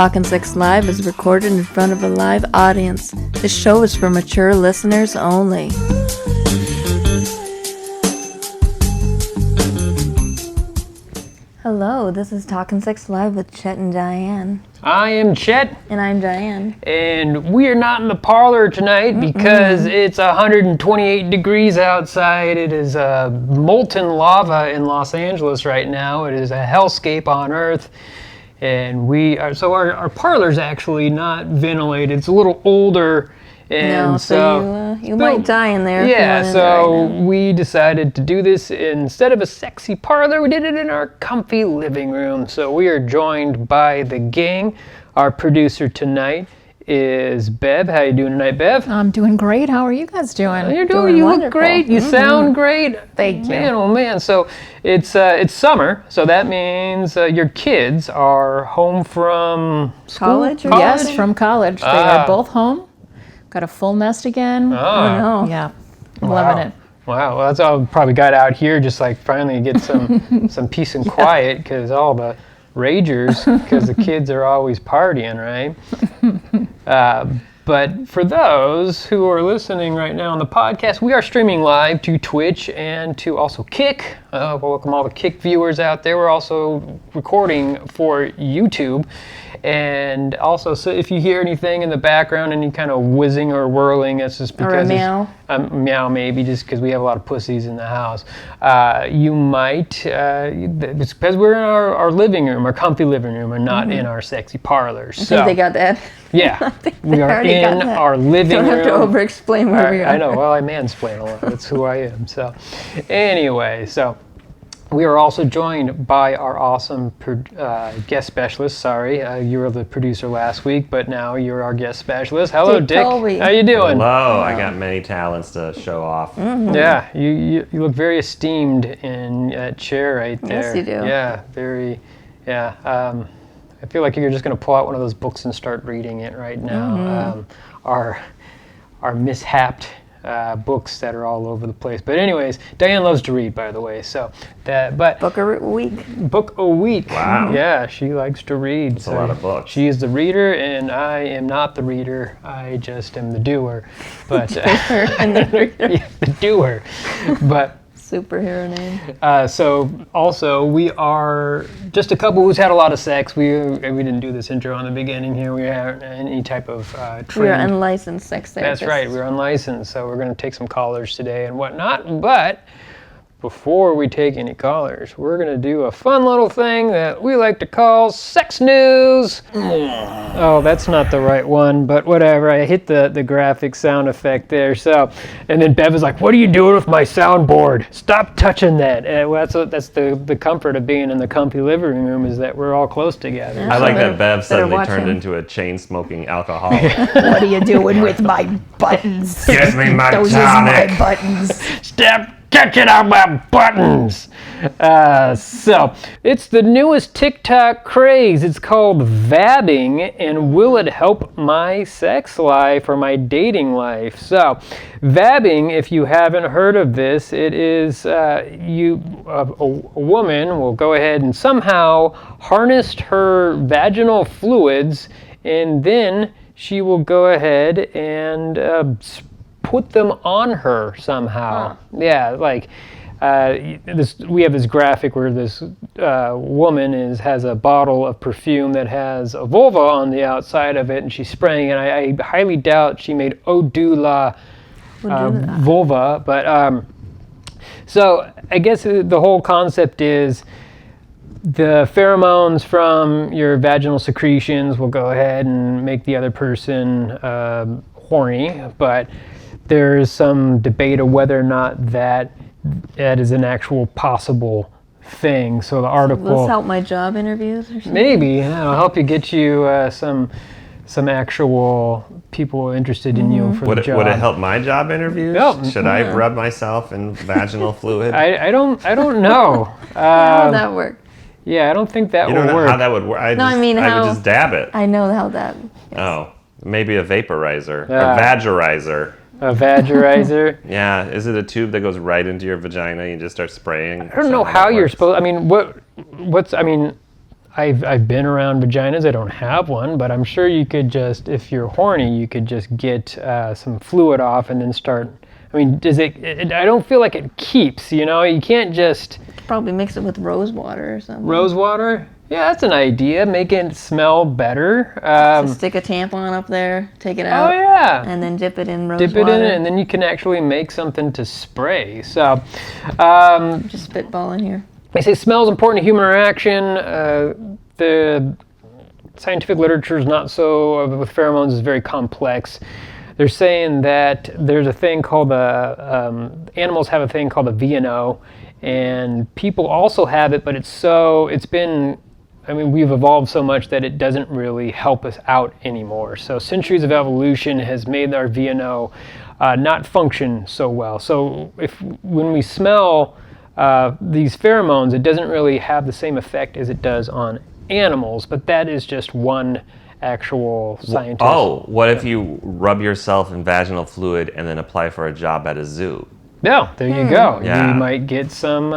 Talkin' Sex Live is recorded in front of a live audience. This show is for mature listeners only. Hello, this is Talkin' Sex Live with Chet and Diane. I am Chet. And I'm Diane. And we are not in the parlor tonight because it's 128 degrees outside. It is molten lava in Los Angeles right now. It is a hellscape on Earth. And our parlor's actually not ventilated. It's a little older. And so you might die in there. Yeah, so we decided to do this instead of a sexy parlor. We did it in our comfy living room. So we are joined by the gang. Our producer tonight is Bev. How you doing tonight, Bev? I'm doing great. How are you guys doing? You look great. You sound great. Thank you. Man, oh man. So it's summer. So that means your kids are home from school? College? Yes, from college. They are both home. Got a full nest again. Oh no. Yeah, loving it. Wow, well, that's all probably got out here, just like finally get some peace and quiet, because all the ragers, because the kids are always partying, right? But for those who are listening right now on the podcast, we are streaming live to Twitch and to also Kick. Welcome all the Kick viewers out there. We're also recording for YouTube. And also, so if you hear anything in the background, any kind of whizzing or whirling, that's just because... Or a meow. Meow, maybe, just because we have a lot of pussies in the house. You might... it's because we're in our living room, our comfy living room, and not in our sexy parlors. I think they got that. Yeah, we are in our living room. Don't have to over-explain where we are. I know, well, I mansplain a lot. That's who I am. So, anyway, we are also joined by our awesome guest specialist. Sorry, you were the producer last week, but now you're our guest specialist. Hello, Dick. Colby. How you doing? Hello. I got many talents to show off. Yeah, you look very esteemed in that chair right there. Yes, you do. Yeah, very. Yeah. I feel like you're just going to pull out one of those books and start reading it right now. Our mishapped books that are all over the place. But anyways, Diane loves to read, by the way. So book a week. Book a week. Wow. Yeah, she likes to read. That's a lot of books. She is the reader, and I am not the reader. I just am the doer. But the doer. But Superhero name. So also we are just a couple who's had a lot of sex. We didn't do this intro on the beginning here. We aren't any type of trained. We are unlicensed sex therapists. That's right. We're unlicensed, so we're going to take some callers today and whatnot. But before we take any callers, we're going to do a fun little thing that we like to call sex news. Oh, that's not the right one, but whatever. I hit the graphic sound effect there. So, and then Bev is like, "What are you doing with my soundboard? Stop touching that." And that's the comfort of being in the comfy living room, is that we're all close together. I like that Bev suddenly turned into a chain-smoking alcoholic. What are you doing with my buttons? Give me my Those tonic. is my buttons. Stop touching on my buttons. So it's the newest TikTok craze. It's called Vapping, and will it help my sex life or my dating life? So Vapping, if you haven't heard of this, it is a woman will go ahead and somehow harness her vaginal fluids, and then she will go ahead and put them on her somehow. Yeah, like we have this graphic where this woman has a bottle of perfume that has a vulva on the outside of it, and she's spraying it. I highly doubt she made eau de la vulva, but so I guess the whole concept is the pheromones from your vaginal secretions will go ahead and make the other person horny, but there's some debate of whether or not that is an actual possible thing. So the article... Will this help my job interviews or something? Maybe. It'll help you get you some actual people interested in you for the job. Would it help my job interviews? Yep. Should I rub myself in vaginal fluid? I don't know. How would that work? Yeah, I don't think that you would don't know work. how that would work? I would just dab it. I know how that... Yes. Oh, maybe a vaporizer. A vagirizer. A vagirizer? Yeah, is it a tube that goes right into your vagina and you just start spraying? I don't know how you're supposed... I mean, I've been around vaginas. I don't have one, but I'm sure you could just, if you're horny, you could just get some fluid off and then start. I mean, I don't feel like it keeps. You know, you can't just. Probably mix it with rose water or something. Rose water? Yeah, that's an idea. Make it smell better. So stick a tampon up there, take it out. Oh yeah. And then dip it in rose water. Dip it in it, and then you can actually make something to spray. So, just spitballing here. They say smell is important to human interaction. The scientific literature is not so, with pheromones, is very complex. They're saying that there's a thing called animals have a thing called a VNO, and people also have it, but we've evolved so much that it doesn't really help us out anymore. So centuries of evolution has made our VNO not function so well. So when we smell these pheromones, it doesn't really have the same effect as it does on animals, but that is just one actual scientist. Oh, what if you rub yourself in vaginal fluid and then apply for a job at a zoo? Yeah, there you go. Yeah. You might get some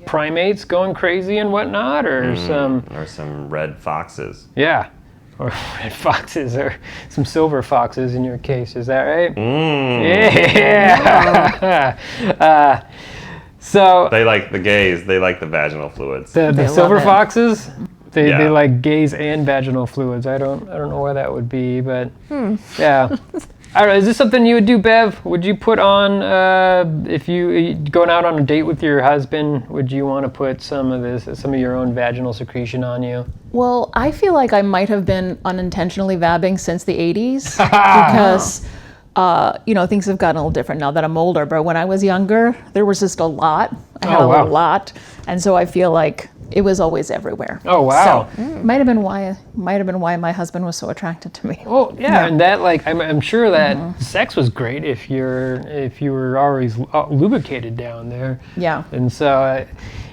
primates going crazy and whatnot, or some red foxes. Yeah, or red foxes, or some silver foxes in your case. Is that right? Yeah. So they like the gays. They like the vaginal fluids. The silver foxes. They like gays and vaginal fluids. I don't know why that would be, but yeah. I don't know, is this something you would do, Bev? Would you put on, if you going out on a date with your husband, would you want to put some of your own vaginal secretion on you? Well, I feel like I might have been unintentionally vabbing since the 80s because, things have gotten a little different now that I'm older. But when I was younger, there was just a lot. I had a lot. And so I feel like it was always everywhere. Oh wow! So might have been why my husband was so attracted to me. Well, yeah. And that I'm sure that sex was great if you were always lubricated down there. Yeah. And so,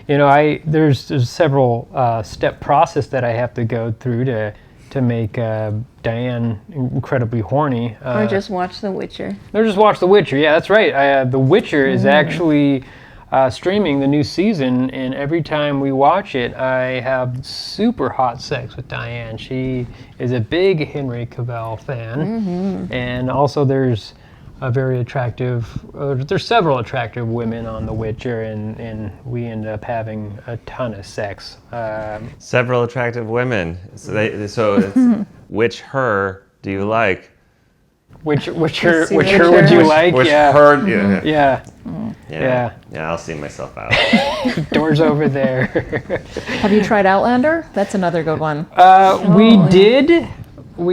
there's several step process that I have to go through to make Diane incredibly horny. Or just watch The Witcher. Or just watch The Witcher. Yeah, that's right. The Witcher is actually. Streaming the new season, and every time we watch it, I have super hot sex with Diane. She is a big Henry Cavill fan, and also there's there's several attractive women on The Witcher, and we end up having a ton of sex. Several attractive women. So it's, which her do you like? Which her would you like? Which her? Yeah, I'll see myself out. Doors over there. Have you tried Outlander? That's another good one. We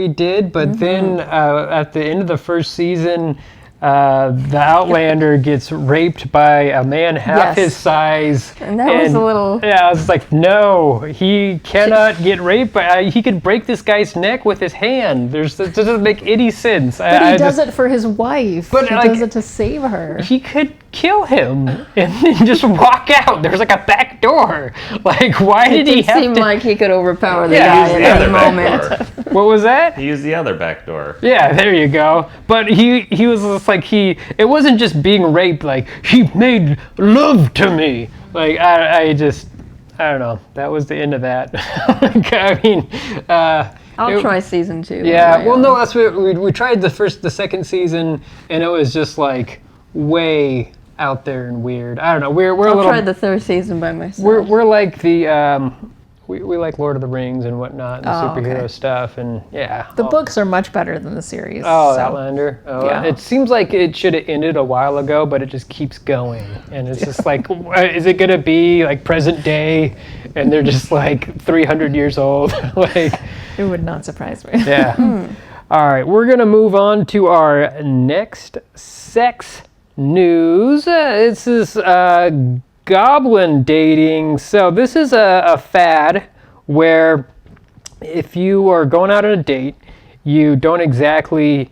did, but then at the end of the first season, the Outlander gets raped by a man half his size. And that was a little... Yeah, I was like, no, he cannot get raped. He could break this guy's neck with his hand. It doesn't make any sense. But he does it for his wife. But he does it to save her. He could kill him and then just walk out. There's like a back door. Like, why did he have to... It seemed like he could overpower the guy at any moment. What was that? He used the other back door. Yeah, there you go. But he was just like, it wasn't just being raped, like, he made love to me. Like, I don't know. That was the end of that. I'll try season 2. Yeah, well, no, that's what we tried the second season, and it was just like way out there and weird. I don't know. I'll try the third season by myself. We're like the we like Lord of the Rings and whatnot, and superhero stuff, and yeah. The books are much better than the series. Oh, Outlander. Oh, yeah. It seems like it should have ended a while ago, but it just keeps going, and it's just like, is it gonna be like present day, and they're just like 300 years old? Like, it would not surprise me. Yeah. All right, we're gonna move on to our next sex news. This is Goblin dating. So this is a fad where if you are going out on a date, you don't exactly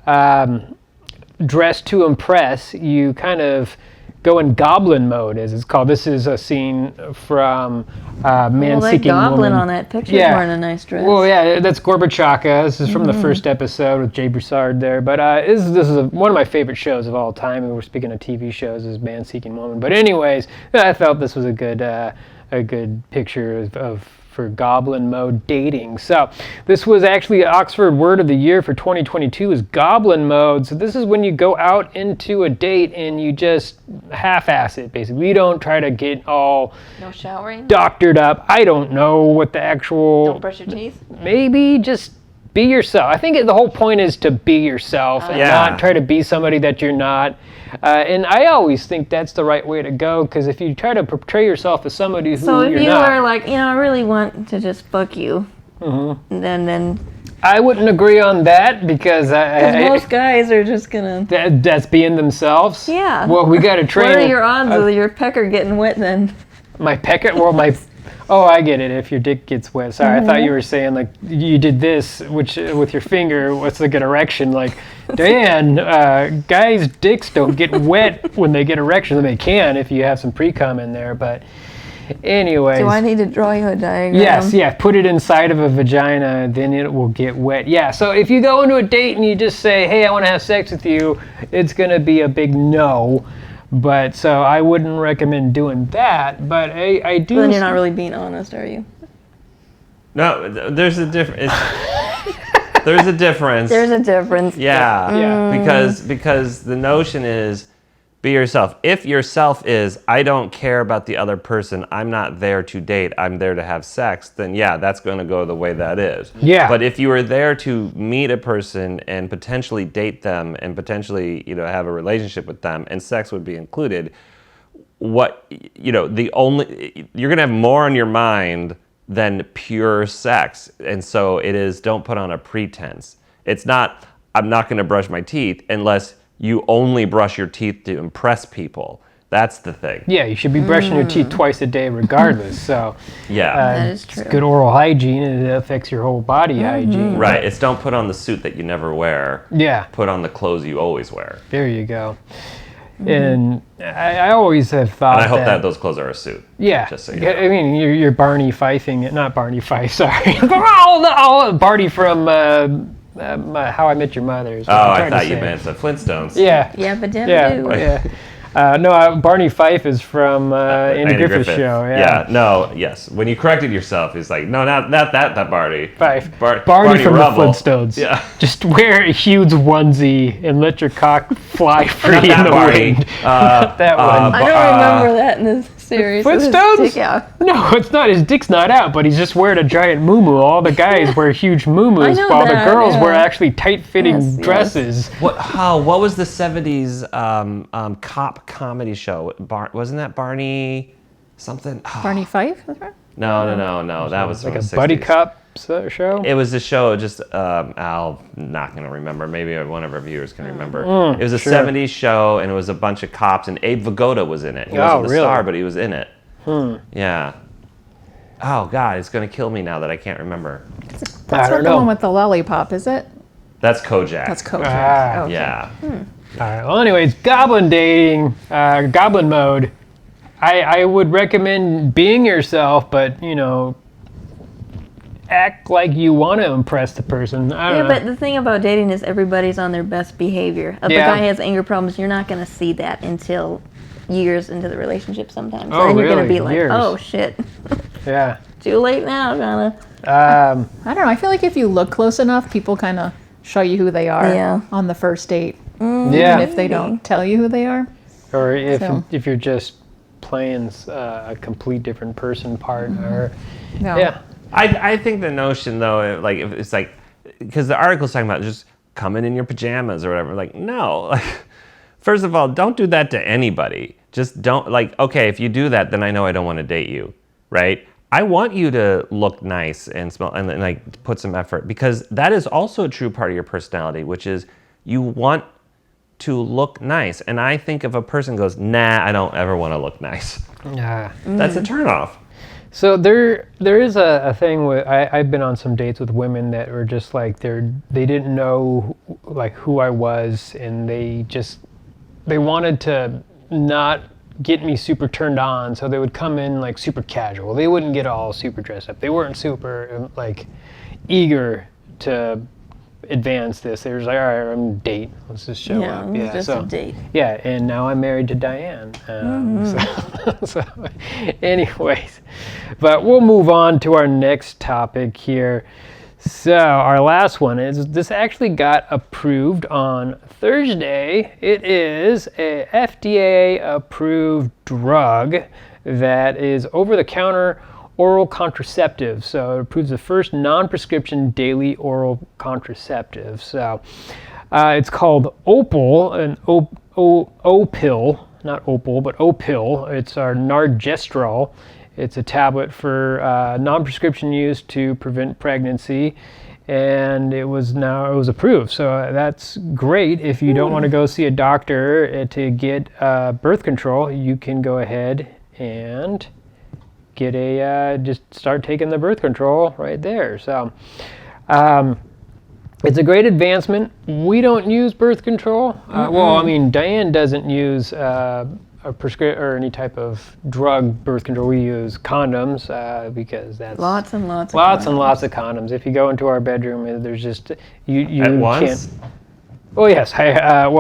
dress to impress. You kind of go in goblin mode, as it's called. This is a scene from Man Seeking that goblin Woman. On that picture is wearing a nice dress. Well, yeah, that's Gorbachev. This is from the first episode with Jay Broussard there. But this is one of my favorite shows of all time. And we're speaking of TV shows, is Man Seeking Woman. But anyways, I felt this was a good picture of for Goblin Mode Dating. So this was actually Oxford Word of the Year for 2022 is Goblin Mode. So this is when you go out into a date and you just half-ass it, basically. You don't try to get all No showering? doctored up. I don't know what the actual... Don't brush your teeth? Maybe just be yourself. I think the whole point is to be yourself and not try to be somebody that you're not. And I always think that's the right way to go, because if you try to portray yourself as somebody who So if you're you not, are like, I really want to just fuck you, then I wouldn't agree on that, because most guys are just gonna. That's being themselves. Yeah. Well, we got to train. What are your odds of your pecker getting wet then? My pecker? Well, my... Oh, I get it. If your dick gets wet. Sorry, I thought you were saying like you did this, which with your finger, what's like an erection? Like, Diane, guys' dicks don't get wet when they get erections. They can if you have some pre-cum in there, but anyways. Do I need to draw you a diagram? Yes, yeah. Put it inside of a vagina, then it will get wet. Yeah. So if you go into a date and you just say, "Hey, I want to have sex with you," it's gonna be a big no. But so I wouldn't recommend doing that. But I do. Then you're not really being honest, are you? No, there's a difference. There's a difference. There's a difference. Yeah. Because the notion is be yourself. If yourself is I don't care about the other person, I'm not there to date, I'm there to have sex, then that's going to go the way that is. Yeah. But if you are there to meet a person and potentially date them and potentially, have a relationship with them, and sex would be included, you're going to have more on your mind than pure sex. And so it is, don't put on a pretense. It's not, I'm not going to brush my teeth unless you only brush your teeth to impress people. That's the thing. Yeah, you should be brushing your teeth twice a day regardless. So that is true. It's good oral hygiene, and it affects your whole body hygiene. Right. It's don't put on the suit that you never wear. Yeah. Put on the clothes you always wear. There you go. And I always have thought And I hope that those clothes are a suit. Yeah. Just so you know. I mean, you're Barney Fifing it. Not Barney Fife, sorry. Barney from How I Met Your Mother. Oh, I thought you meant the Flintstones. Yeah. Yeah, but then Barney Fife is from Andy Griffith's show. Yes. When you corrected yourself, he's like, no, not that Barney. Fife. Barney from Rubble. the Flintstones. Yeah. Just wear a huge onesie and let your cock fly free in the Barney. wind. That one. I don't remember that in this series. Flintstones? Yeah. No, it's not. His dick's not out, but he's just wearing a giant muumuu. All the guys wear huge muumuus, while the girls wear actually tight-fitting dresses. What was the 70s cop comedy show? Wasn't that Barney something? Barney Fife? No. That was like from a the 60s. buddy cop show? It was a show, just, Al, not going to remember. Maybe one of our viewers can remember. It was a 70s show, and it was a bunch of cops, and Abe Vigoda was in it. He wasn't the star, but he was in it. Yeah. Oh, God, it's going to kill me now that I can't remember. That's not the one with the lollipop, is it? That's Kojak. That's Kojak. Okay. Yeah. All right. Well, anyways, Goblin Dating, Goblin Mode. I would recommend being yourself, but, act like you want to impress the person. I don't know. But the thing about dating is everybody's on their best behavior. If a guy has anger problems, you're not going to see that until years into the relationship sometimes. Oh, then you're going to really? be like, Years. oh, shit. Yeah. Too late now, kind of. I don't know. I feel like if you look close enough, people kind of show you who they are on the first date. Even if they don't tell you who they are. Or if you're just playing a complete different person part. Or I think the notion, though, like, if it's like, because the article's talking about just coming in your pajamas or whatever. Like, no. Like, first of all, don't do that to anybody. Just don't, like, okay, if you do that, then I know I don't want to date you, right? I want you to look nice and smell and like put some effort, because that is also a true part of your personality, which is you want to look nice. And I think if a person goes, nah, I don't ever want to look nice. That's a turnoff. So there is a thing with I've been on some dates with women that were just like they didn't know like who I was, and they wanted to not get me super turned on, so they would come in like super casual. They wouldn't get all super dressed up. They weren't super like eager to advance this. They were like, all right, I'm going to date. Let's just show Yeah, up. it was just a date. Yeah, and now I'm married to Diane. So anyways, but we'll move on to our next topic here. So our last one is, this actually got approved on Thursday. It is a FDA approved drug that is over-the-counter oral contraceptive. So it approves the first non-prescription daily oral contraceptive. So it's called Opal, an O-pill, not Opal, but O-pill. It's our Nargestrel. It's a tablet for non-prescription use to prevent pregnancy, and it was approved. So that's great. If you don't want to go see a doctor to get birth control, you can go ahead and get just start taking the birth control right there. So it's a great advancement. We don't use birth control. Well, I mean, Diane doesn't use or any type of drug birth control. We use condoms because that's Lots and lots of of condoms. If you go into our bedroom, there's just you At once? can't. Oh yes, You have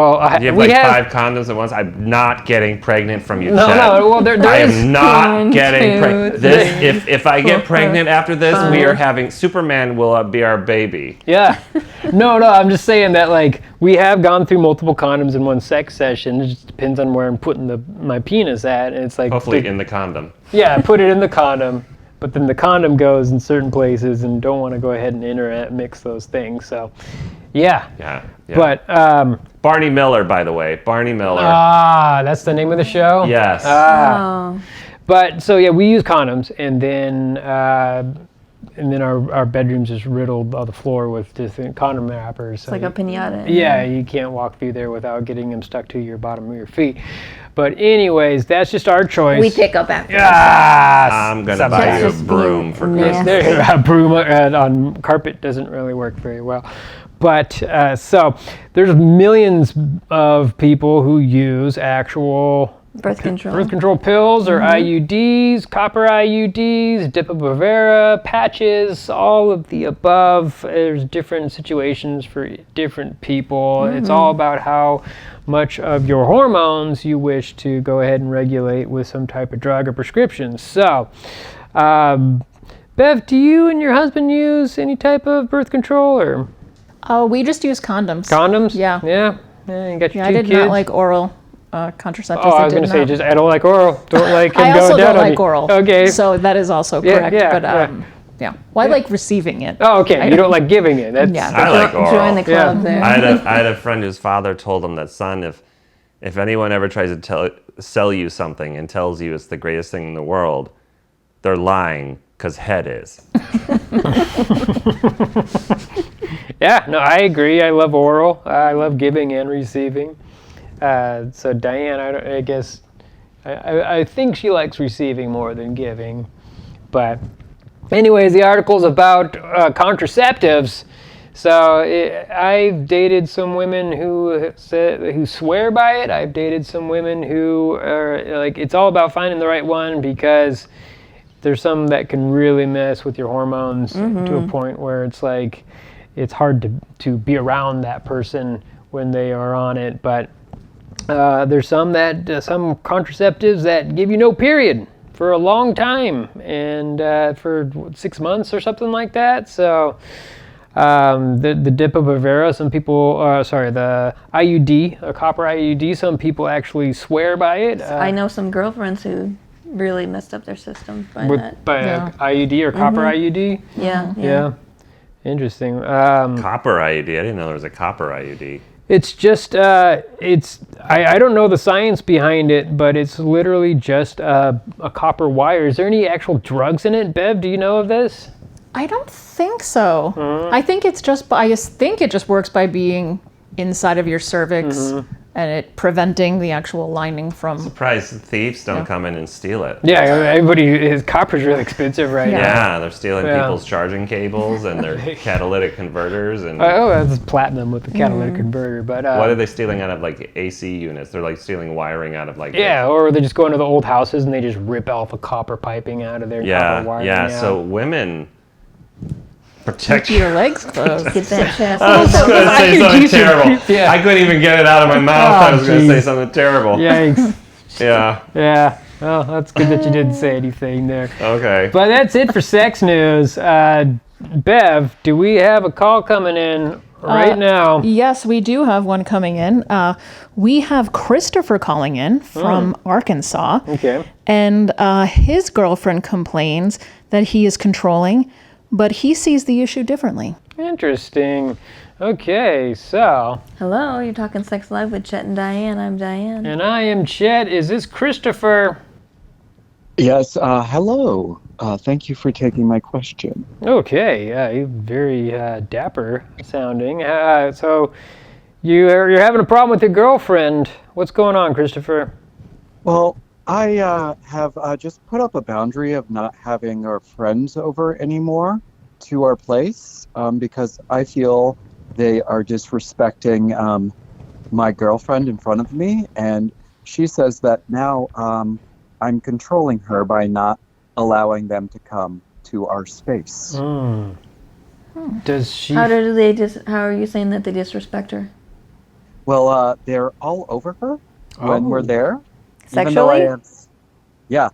we like 5 condoms at once. I'm not getting pregnant from you. No, Chet. no. Well, there I is. am not 1, getting 2, pregnant. If I get pregnant after this, we are having Superman will be our baby. Yeah. No. I'm just saying that like we have gone through multiple condoms in one sex session. It just depends on where I'm putting my penis at, and it's like Hopefully in the condom. Yeah, put it in the condom. But then the condom goes in certain places, and don't want to go ahead and mix those things. So, yeah. Yeah. But Barney Miller, by the way, Barney Miller. that's the name of the show. Yes. Oh. But so yeah, we use condoms, and then our bedroom's just riddled on the floor with different condom wrappers. It's like a pinata. Yeah, you can't walk through there without getting them stuck to your bottom of your feet. But anyways, that's just our choice. We pick up after. I'm going to buy you a Just broom for being Christmas. A broom on carpet doesn't really work very well. But so there's millions of people who use actual Birth control. pills or IUDs, copper IUDs, Depo-Provera, patches, all of the above. There's different situations for different people. It's all about how much of your hormones you wish to go ahead and regulate with some type of drug or prescription. So, Bev, do you and your husband use any type of birth control or? We just use condoms. Condoms? Yeah. Yeah, you got your I two did kids. not like oral contraceptives. Oh, I was going to say, I don't like oral. Don't like him I going also down don't on like me. oral. Okay. So that is also correct. yeah, But yeah. Well, I like receiving it. Oh, okay. You don't like giving it. That's, Yeah. I like oral. Join the club there. I had a friend whose father told him that, son, if anyone ever tries to sell you something and tells you it's the greatest thing in the world, they're lying, because head is. Yeah, no, I agree. I love oral. I love giving and receiving. So Diane, I guess, I think she likes receiving more than giving. But anyways, the article's about contraceptives. So I've dated some women who swear by it. I've dated some women who are like, it's all about finding the right one, because there's some that can really mess with your hormones to a point where it's like, it's hard to be around that person when they are on it. But there's some contraceptives that give you no period for a long time, and for 6 months or something like that. So the Depo-Provera, some people, the IUD, a copper IUD, some people actually swear by it. I know some girlfriends who really messed up their system by that. By IUD or copper IUD? Yeah. Interesting. Copper IUD. I didn't know there was a copper IUD. It's just, I don't know the science behind it, but it's literally just a copper wire. Is there any actual drugs in it, Bev? Do you know of this? I don't think so. I think it just works by being inside of your cervix and it preventing the actual lining from. Surprised thieves don't come in and steal it. Yeah, copper's really expensive right now. Yeah, they're stealing people's charging cables and their catalytic converters and. Oh, that's platinum with the catalytic converter. But what are they stealing out of like AC units? They're like stealing wiring out of like. Yeah, or they just go into the old houses and they just rip off the copper piping out of their copper wiring. Yeah. So women Protect Your legs closed. Get that chest. I was going to say something you should- terrible. yeah. I couldn't even get it out of my mouth. I was going to say geez. something terrible. Yikes. Yeah. Yeah. Well, that's good that you didn't say anything there. Okay. But that's it for sex news. Bev, do we have a call coming in right now? Yes, we do have one coming in. We have Christopher calling in from Arkansas. Okay. And his girlfriend complains that he is controlling, but he sees the issue differently. Interesting. Okay, so. Hello, you're talking Sex Live with Chet and Diane. I'm Diane. And I am Chet. Is this Christopher? Yes, hello. Thank you for taking my question. Okay, you're very dapper sounding. So you're having a problem with your girlfriend. What's going on, Christopher? Well, I have just put up a boundary of not having our friends over anymore to our place because I feel they are disrespecting my girlfriend in front of me, and she says that now I'm controlling her by not allowing them to come to our space. Does she? How are you saying that they disrespect her? Well, they're all over her when we're there. Even though Sexually?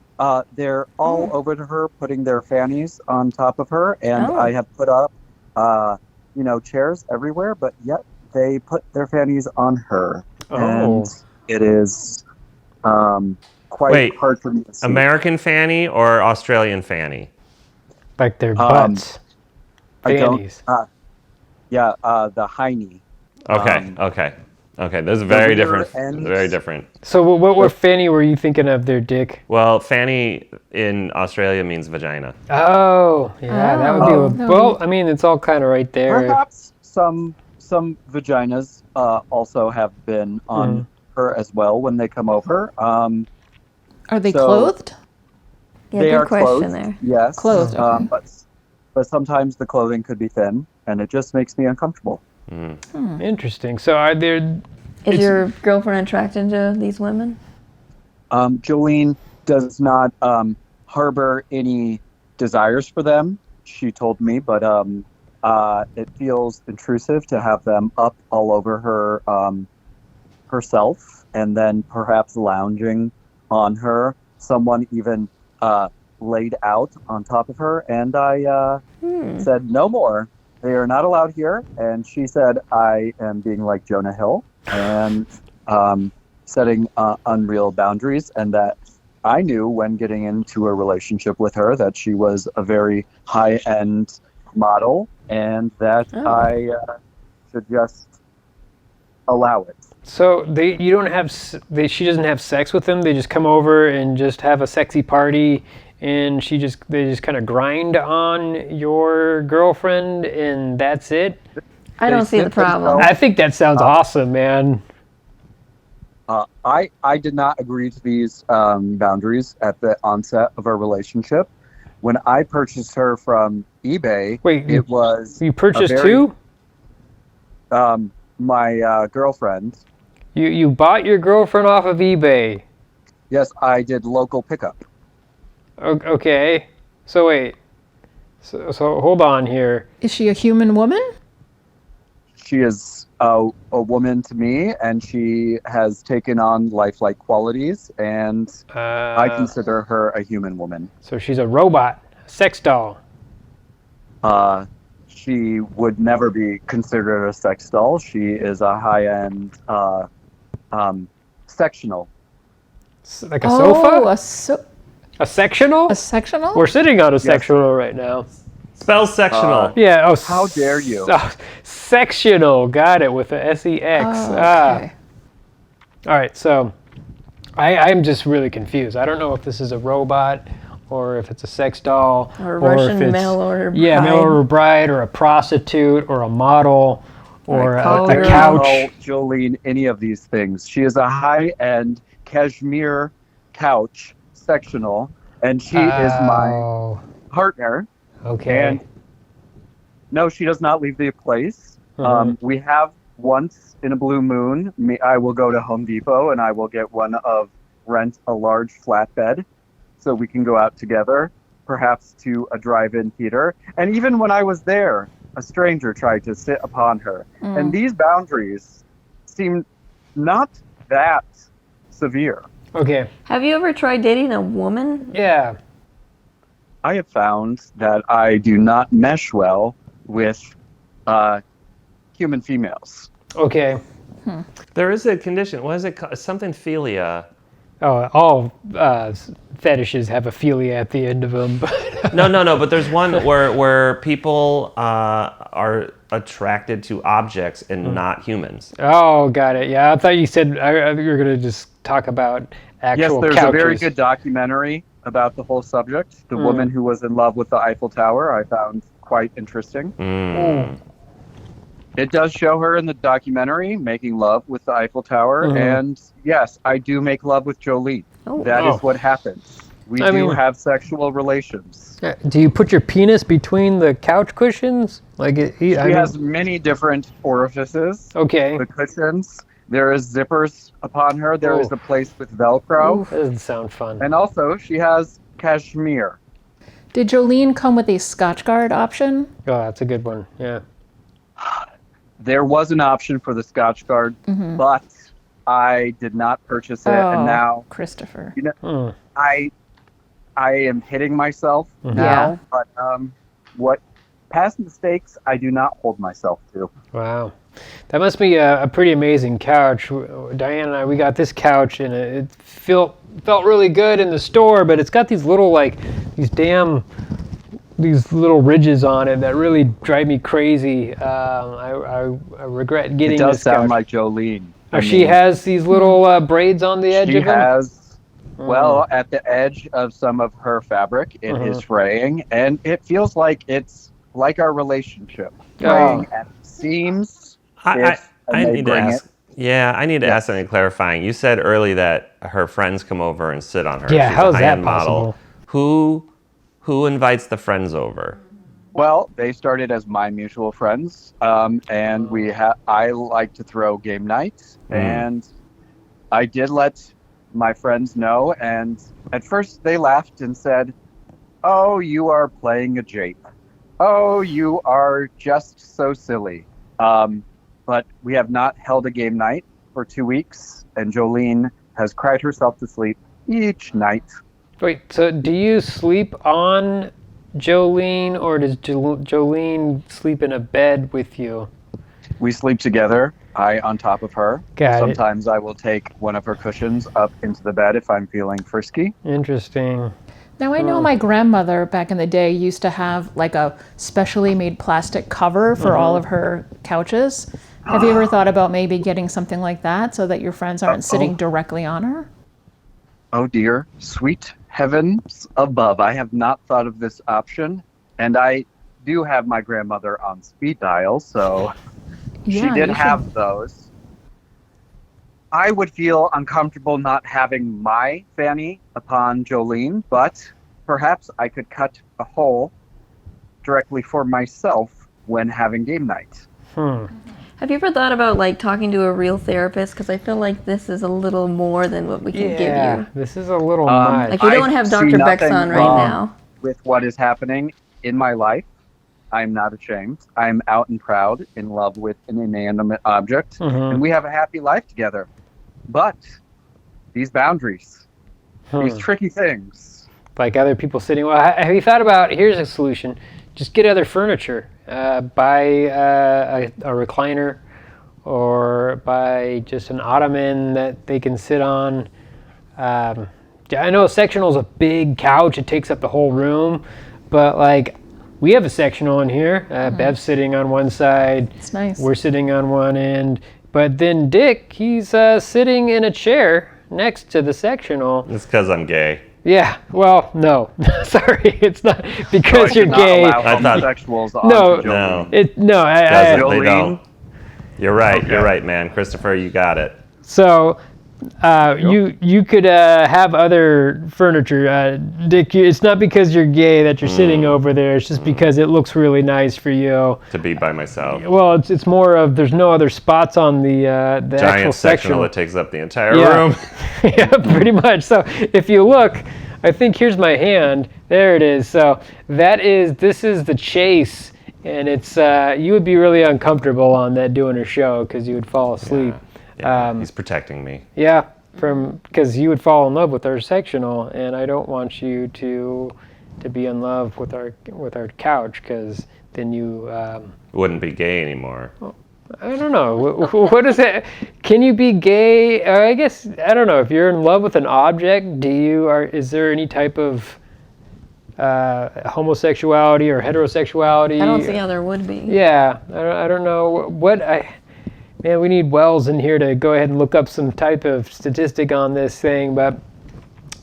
They're all over to her, putting their fannies on top of her, and Oh. I have put up, chairs everywhere, but yet they put their fannies on her, and it is quite hard for me to see. American fanny or Australian fanny? Like their butts. I don't. Fannies. The hiney. Okay. Those are very rear different. ends. Very different. So what fanny were you thinking of their dick? Well, fanny in Australia means vagina. Oh, yeah, that would be well, I mean, it's all kind of right there. Perhaps some vaginas also have been on her as well when they come over. Are they So- clothed? Yeah, They good are question clothed, there. yes. Clothed, okay. But sometimes the clothing could be thin, and it just makes me uncomfortable. Interesting. So are there? Is your girlfriend attracted to these women? Jolene does not harbor any desires for them, she told me, but it feels intrusive to have them up all over her herself, and then perhaps lounging on her. Someone even laid out on top of her, and I said, no more. They are not allowed here. And she said, I am being like Jonah Hill and setting unreal boundaries, and that I knew when getting into a relationship with her that she was a very high-end model, and that I should just allow it. So she doesn't have sex with them. They just come over and just have a sexy party, and they just kind of grind on your girlfriend, and that's it. I don't see the problem. I think that sounds awesome, man. I did not agree to these boundaries at the onset of our relationship. When I purchased her from eBay, it was you purchased who? My girlfriend. You bought your girlfriend off of eBay. Yes, I did local pickup. Okay. So wait. So hold on here. Is she a human woman? She is a woman to me, and she has taken on lifelike qualities, and I consider her a human woman. So she's a robot, a sex doll. She would never be considered a sex doll. She is a high-end sectional. Like a sofa? A A sectional? A sectional? We're sitting on a sectional right now. Spell sectional. Yeah. Oh, how dare you? Sectional. Got it with a S-E-X. Okay. All right. So I'm just really confused. I don't know if this is a robot or if it's a sex doll. Or a Russian if it's, mail order bride. Yeah, mail order bride or a prostitute or a model or a couch. Call Jolene any of these things. She is a high-end cashmere couch sectional, and she is my partner. Okay. And no, she does not leave the place. We have once in a blue moon, I will go to Home Depot and I will rent a large flatbed so we can go out together. perhaps to a drive-in theater. And even when I was there, a stranger tried to sit upon her. And these boundaries seem not that severe. Okay. Have you ever tried dating a woman? Yeah. I have found that I do not mesh well with human females. Okay. There is a condition. What is it called? Something philia. Oh, all fetishes have a philia at the end of them. No. But there's one where people are attracted to objects and not humans. Oh, got it. Yeah, I thought you said you were going to just talk about actual Yes, there's couches. a very good documentary about the whole subject. The woman who was in love with the Eiffel Tower, I found quite interesting. It does show her in the documentary making love with the Eiffel Tower. And yes, I do make love with Jolene. That is what happens. We do have sexual relations. Do you put your penis between the couch cushions? She has many different orifices. Okay. The cushions. There is zippers upon her. There is a place with Velcro. That doesn't sound fun. And also, she has cashmere. Did Jolene come with a Scotchgard option? Oh, that's a good one. Yeah. There was an option for the Scotchgard, but I did not purchase it. And now, Christopher. You know, I am hitting myself now. But what past mistakes I do not hold myself to. Wow. That must be a pretty amazing couch. Diane and I, we got this couch, and it felt really good in the store, but it's got these little, these little ridges on it that really drive me crazy. I regret getting this couch. It does sound like Jolene. She has these little braids on the edge of them? She has, well, at the edge of some of her fabric, it is fraying, and it feels like it's like our relationship. Fraying at the seams. I need to ask. Yeah, I need to ask something clarifying. You said early that her friends come over and sit on her. Yeah, She's how's a that high-end possible? Model. Who invites the friends over? Well, they started as my mutual friends, and I like to throw game nights, and I did let my friends know, and at first they laughed and said, "Oh, you are playing a jape. Oh, you are just so silly." But we have not held a game night for 2 weeks, and Jolene has cried herself to sleep each night. Wait, so do you sleep on Jolene, or does Jolene sleep in a bed with you? We sleep together, I on top of her. Sometimes I will take one of her cushions up into the bed if I'm feeling frisky. Interesting. Now, I know my grandmother back in the day used to have like a specially made plastic cover for all of her couches. Have you ever thought about maybe getting something like that so that your friends aren't sitting directly on her? Oh dear, sweet heavens above. I have not thought of this option. And I do have my grandmother on speed dial, so she did have those. I would feel uncomfortable not having my fanny upon Jolene, but perhaps I could cut a hole directly for myself when having game night. Have you ever thought about talking to a real therapist? Because I feel like this is a little more than what we can give you. This is a little much. We don't have Dr. Beck's on right now. With what is happening in my life, I'm not ashamed. I'm out and proud, in love with an inanimate object, and we have a happy life together. But these boundaries, these tricky things. Like other people sitting. Well, have you thought about, here's a solution. Just get other furniture. Buy a recliner, or buy just an ottoman that they can sit on. I know a sectional is a big couch. It takes up the whole room. But we have a sectional in here. Bev's sitting on one side. It's nice. We're sitting on one end. But then Dick, he's sitting in a chair next to the sectional. It's because I'm gay. Yeah, well, no. Sorry, it's not because you're gay. I thought homosexuals no, They don't. You're right. You're right, man. Christopher, you got it. So, you could have other furniture, Dick. It's not because you're gay that you're sitting over there. It's just because it looks really nice for you to be by myself. Well, it's more of there's no other spots on the giant actual sectional that takes up the entire room. Yeah, pretty much. So if you look, I think here's my hand. There it is. So this is the chase, and it's you would be really uncomfortable on that doing a show because you would fall asleep. Yeah, he's protecting me. Yeah, because you would fall in love with our sectional, and I don't want you to be in love with our couch because then you Wouldn't be gay anymore. I don't know. What is it? Can you be gay? I guess I don't know. If you're in love with an object, is there any type of homosexuality or heterosexuality? I don't see how there would be. Yeah, I don't know Man, we need Wells in here to go ahead and look up some type of statistic on this thing, but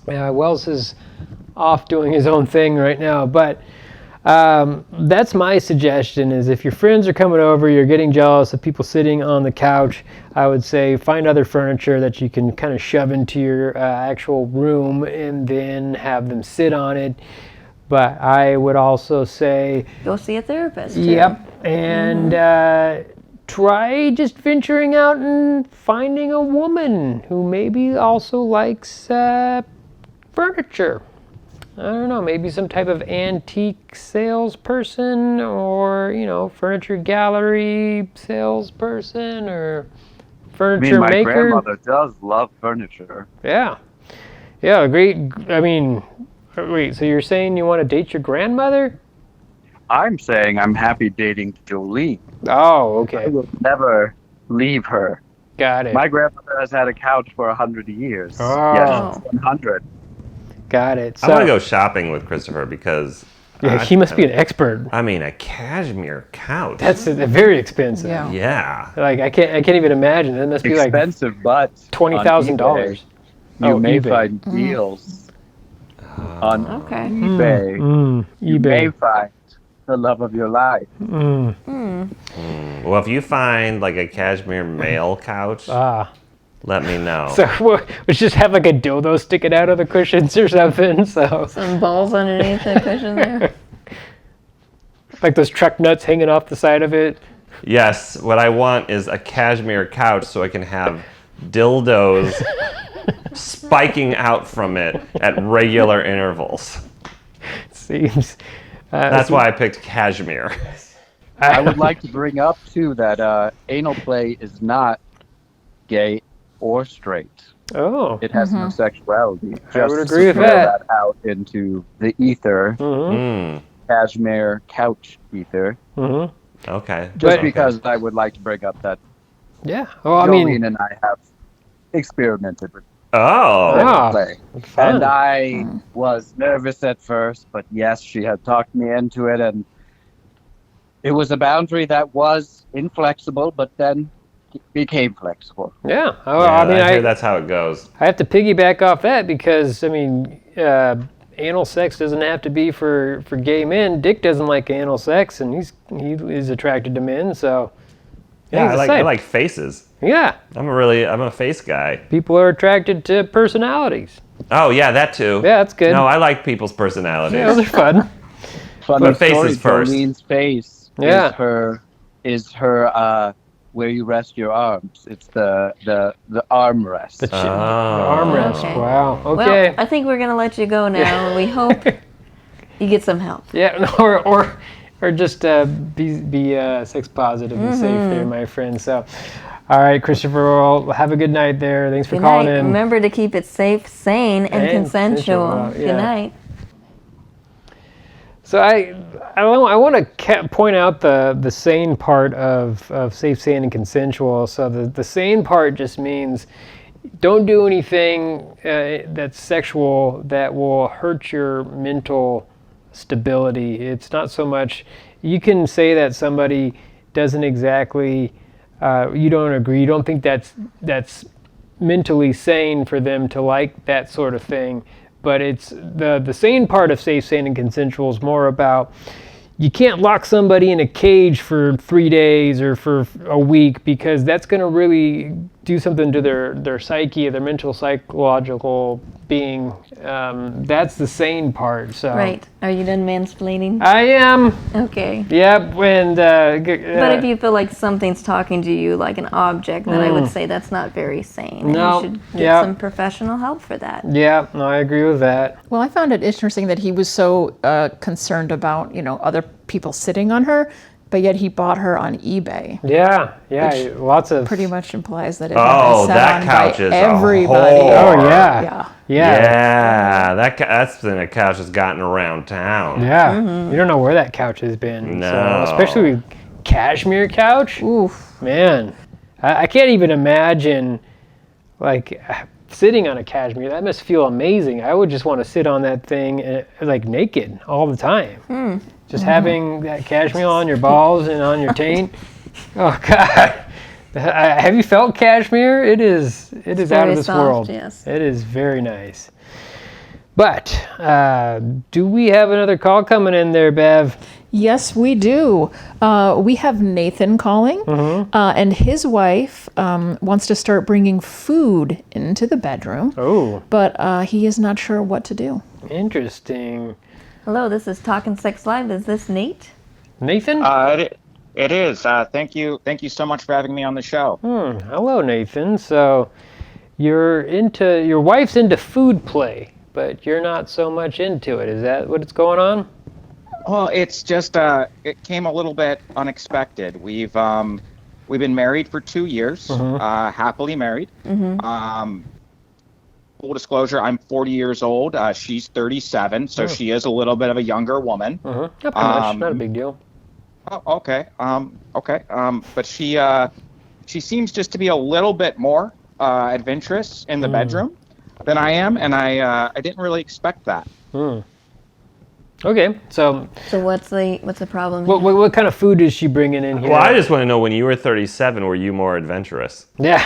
Wells is off doing his own thing right now. But that's my suggestion is if your friends are coming over, you're getting jealous of people sitting on the couch, I would say find other furniture that you can kind of shove into your actual room and then have them sit on it. But I would also say... Go see a therapist, too. Yep, and... try just venturing out and finding a woman who maybe also likes furniture. I don't know, maybe some type of antique salesperson or, furniture gallery salesperson or furniture my maker. grandmother does love furniture. Yeah, great. I mean, wait, so you're saying you want to date your grandmother? I'm saying I'm happy dating Jolene. Oh, okay. I will never leave her. Got it. My grandmother has had a couch for 100 years. Oh. Yes, 100. Got it. So, I want to go shopping with Christopher because... Yeah, he must be an expert. I mean, a cashmere couch. That's very expensive. Yeah. Yeah. Like I can't even imagine. That must be Expensive, but $20,000. You may eBay. find deals on Okay. eBay. You may eBay. find the love of your life. Well, if you find like a cashmere male couch, let me know. So let's just have like a dildo sticking out of the cushions or something. So Some balls underneath the cushion there. like those truck nuts hanging off the side of it. Yes, what I want is a cashmere couch so I can have dildos spiking out from it at regular intervals. Seems. That's why I picked cashmere. I would like to bring up, too, that anal play is not gay or straight. Oh. It has no sexuality. I would Just agree with throw that. out into the ether, cashmere couch ether. Okay. Just because I would like to bring up that Yeah. Well, I Jolene mean. and I have experimented with Oh. Ah, play. fun. And I was nervous at first, but yes, she had talked me into it, and it was a boundary that was inflexible, but then became flexible. Yeah. Yeah, I mean, I hear that's how it goes. I have to piggyback off that because, I mean, anal sex doesn't have to be for gay men. Dick doesn't like anal sex, and he is attracted to men, so... Yeah, he's the I same. like faces. Yeah. I'm a face guy. People are attracted to personalities. Oh, yeah, that too. Yeah, that's good. No, I like people's personalities. Yeah, those are fun. Funny But face story, is first. Jolene's face Yeah. is her where you rest your arms. It's the arm rest. The armrest. Okay. Wow. Well, Okay. I think we're going to let you go now, and we hope you get some help. Yeah. Or just be sex positive and safe there, my friend. So, all right, Christopher. Well, have a good night there. Thanks for Good calling night. in. Remember to keep it safe, sane, and And consensual. consensual, yeah. Good night. So I want to point out the sane part of safe, sane, and consensual. So the sane part just means don't do anything that's sexual that will hurt your mental stability. It's not so much, you can say that somebody doesn't exactly, you don't agree, you don't think that's mentally sane for them to like that sort of thing. But it's the sane part of safe, sane, and consensual is more about you can't lock somebody in a cage for 3 days or for a week because that's going to really do something to their psyche, their mental, psychological being. That's the sane part. So. Right. Are you done mansplaining? I am. Okay. Yep. And. But if you feel like something's talking to you like an object, then I would say that's not very sane. No. And you should get some professional help for that. Yeah. No, I agree with that. Well, I found it interesting that he was so concerned about, other people sitting on her, but yet he bought her on eBay. Yeah. Lots of. Pretty much implies that it Oh, was sat that on couch by is everybody. a whore. Oh yeah. Yeah. Yeah, that's been a couch that's gotten around town. Yeah. You don't know where that couch has been. No. So, especially cashmere couch. Oof. Man, I can't even imagine, like, sitting on a cashmere. That must feel amazing. I would just want to sit on that thing, like, naked all the time. Just having that cashmere on your balls and on your taint. Oh, God. Have you felt cashmere? It is out of this soft, world. yes. It is very nice. But do we have another call coming in there, Bev? Yes, we do. We have Nathan calling, and his wife wants to start bringing food into the bedroom. Oh, But he is not sure what to do. Oh. interesting. Hello, this is Talkin' Sex Live. Is this Nate? Nathan? It is. Thank you so much for having me on the show. Hello, Nathan. So your wife's into food play, but you're not so much into it. Is that what's going on? Well, it's just it came a little bit unexpected. We've been married for 2 years, happily married. Full disclosure, I'm 40 years old. She's 37, so she is a little bit of a younger woman. Not by much. Not a big deal. Oh, okay. But she seems just to be a little bit more adventurous in the bedroom than I am, and I didn't really expect that. Okay, so what's the problem? what kind of food is she bringing in here? Well, I just want to know, when you were 37, were you more adventurous? Yeah,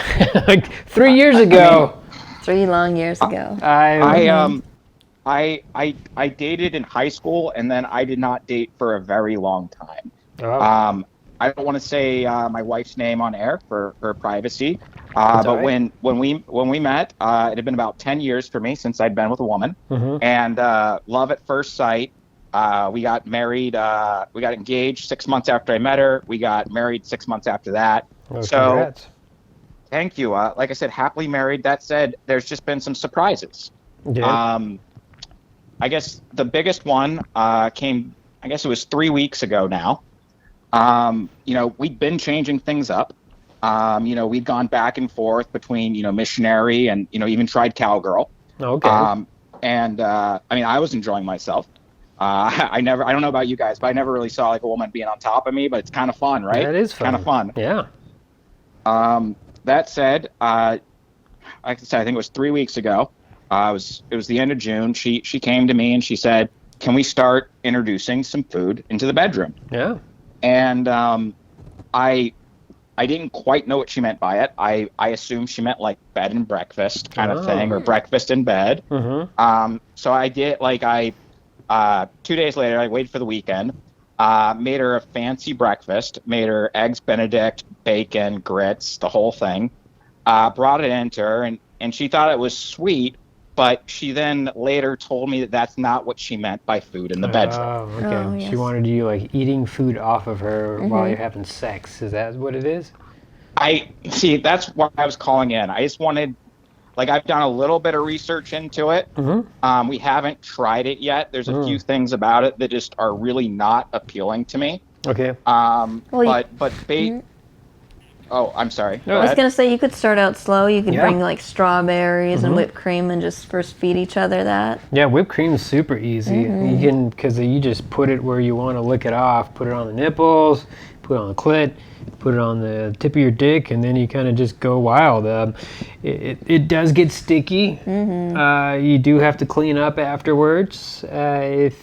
like 3 years ago. 3 long years ago. I dated in high school, and then I did not date for a very long time. Oh. I don't want to say my wife's name on air for her privacy, but right. when we met, it had been about 10 years for me since I'd been with a woman, and love at first sight. We got married. We got engaged 6 months after I met her. We got married 6 months after that. Well, so, congrats. thank you. Like I said, happily married. That said, there's just been some surprises. Yeah. I guess the biggest one came. I guess it was 3 weeks ago now. We'd been changing things up. We'd gone back and forth between, missionary and, even tried cowgirl. Okay. I was enjoying myself. I don't know about you guys, but I never really saw like a woman being on top of me, but it's kind of fun, right? That is fun. Kind of fun. Yeah. That said, like I said, I think it was 3 weeks ago. It was the end of June. She came to me and she said, "Can we start introducing some food into the bedroom?" Yeah. And I didn't quite know what she meant by it. I assumed she meant like bed and breakfast kind of thing, or breakfast in bed. So I did, 2 days later, I waited for the weekend, made her a fancy breakfast, made her eggs Benedict, bacon, grits, the whole thing, brought it into her, and she thought it was sweet, but she then later told me that that's not what she meant by food in the bedroom. Oh, okay. Oh, yes. She wanted you like eating food off of her while you're having sex. Is that what it is? That's why I was calling in. I just wanted, I've done a little bit of research into it. We haven't tried it yet. There's a few things about it that just are really not appealing to me. Okay. Oh, I'm sorry. No, I was going to say, you could start out slow. You could Yeah. bring like strawberries and whipped cream and just first feed each other that. Yeah, whipped cream's super easy. You can, because you just put it where you want to lick it off. Put it on the nipples, put it on the clit, put it on the tip of your dick, and then you kind of just go wild. It does get sticky. You do have to clean up afterwards. But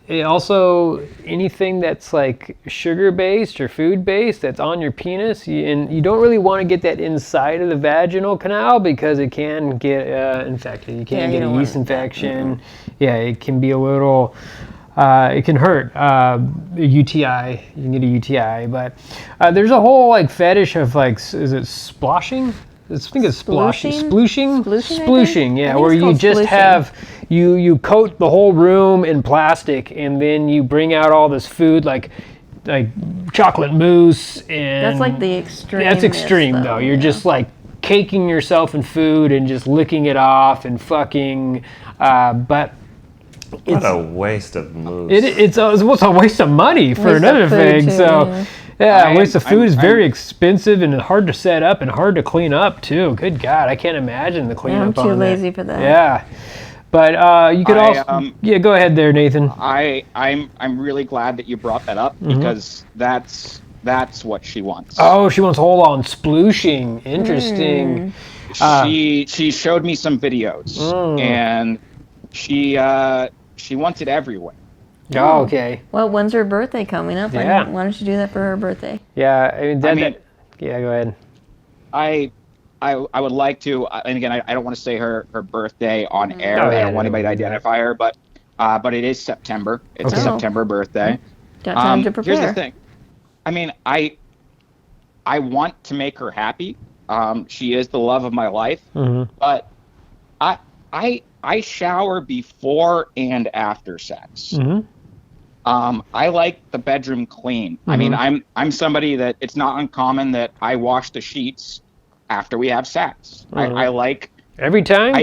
it also, anything that's like sugar-based or food-based that's on your penis, and you don't really want to get that inside of the vaginal canal because it can get infected. You can get a yeast infection. Yeah, it can be a little It can hurt. A UTI, you can get a UTI, but there's a whole like fetish of like, is it sploshing? I think it's splooshing. Splooshing? Splooshing, yeah, where you just have, you coat the whole room in plastic and then you bring out all this food like chocolate mousse and... That's like the extreme. That's extreme though. You're just like caking yourself in food and just licking it off and fucking, but... What a waste of mousse. It's a waste of money for Waste another of food thing, too, so... Yeah, waste of food is very expensive and hard to set up and hard to clean up too. Good God, I can't imagine the cleanup on that. I'm too lazy for that. Yeah, but you could also go ahead there, Nathan. I'm really glad that you brought that up because that's what she wants. Oh, she wants hold on splooshing. Interesting. She showed me some videos and she wants it everywhere. Oh, okay. Well, when's her birthday coming up? Yeah. Why don't you do that for her birthday? Yeah, yeah, go ahead. I would like to, and again, I don't want to say her birthday on air. I don't want anybody to identify her, but it is September. It's a September birthday. Got time to prepare. Here's the thing. I mean, I want to make her happy. She is the love of my life, but I shower before and after sex. I like the bedroom clean. I mean, I'm somebody that it's not uncommon that I wash the sheets after we have sex. I like every time.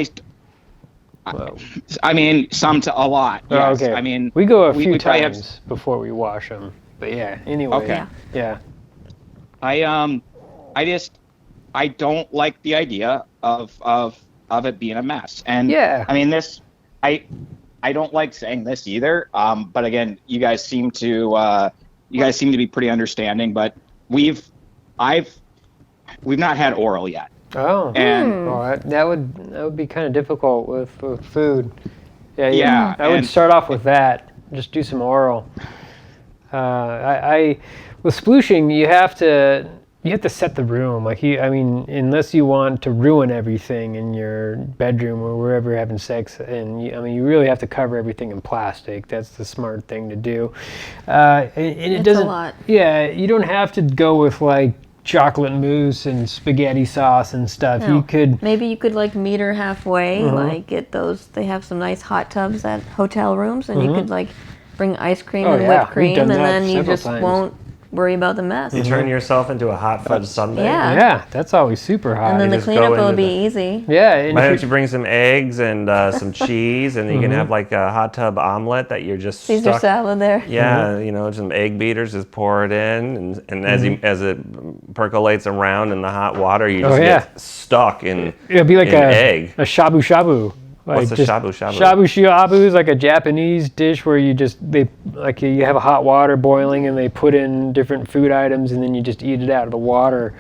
I mean, a lot. Yes. Oh, okay. I mean, we go a few times before we wash them. But yeah, anyway. Okay. Yeah. I don't like the idea of it being a mess. And yeah. I mean, I don't like saying this either. But again, you guys seem to be pretty understanding. But we've not had oral yet. Oh, and that would be kind of difficult with food. Yeah. I would start off with that. Just do some oral. With splooshing, you have to set the room. Unless you want to ruin everything in your bedroom or wherever you're having sex, and you really have to cover everything in plastic. That's the smart thing to do. It doesn't. A lot. Yeah, you don't have to go with like chocolate mousse and spaghetti sauce and stuff. No. Maybe you could like meet her halfway. Like get those. They have some nice hot tubs at hotel rooms, and you could like bring ice cream and whipped cream, and then you just won't worry about the mess. You turn yourself into a hot fudge sundae. Yeah, that's always super hot. And then the cleanup will be easy. Yeah. Why don't you bring some eggs and some cheese, and you can have like a hot tub omelet that you're just Caesar salad there. Yeah, some egg beaters, just pour it in, and as it percolates around in the hot water, you just get stuck in. It'll be like an egg. A shabu shabu. What's a shabu shabu? Shabu shabu is like a Japanese dish where you have a hot water boiling and they put in different food items and then you just eat it out of the water.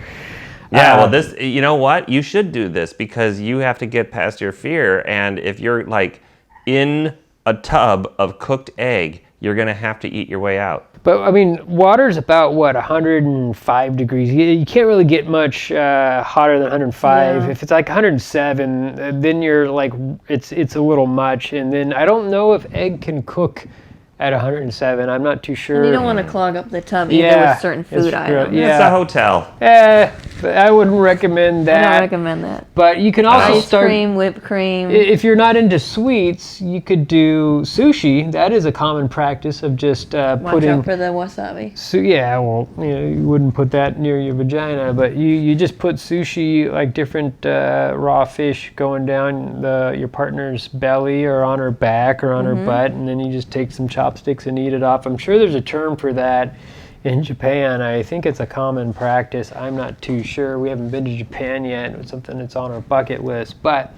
Yeah, well, you know what? You should do this because you have to get past your fear. And if you're like in a tub of cooked egg, you're gonna have to eat your way out. But I mean, water's about 105 degrees. You can't really get much hotter than 105. Yeah. If it's like 107, then you're like, it's a little much. And then I don't know if egg can cook at 107. I'm not too sure. And you don't want to clog up the tub either with certain food items. It's a hotel. I wouldn't recommend that. I don't recommend that. But you can also start... Ice cream, whipped cream. If you're not into sweets, you could do sushi. That is a common practice of just putting... Watch out for the wasabi. You wouldn't put that near your vagina, but you just put sushi, like different raw fish going down your partner's belly or on her back or on her butt, and then you just take some chopsticks and eat it off. I'm sure there's a term for that in Japan. I think it's a common practice. I'm not too sure. We haven't been to Japan yet. It's something that's on our bucket list, but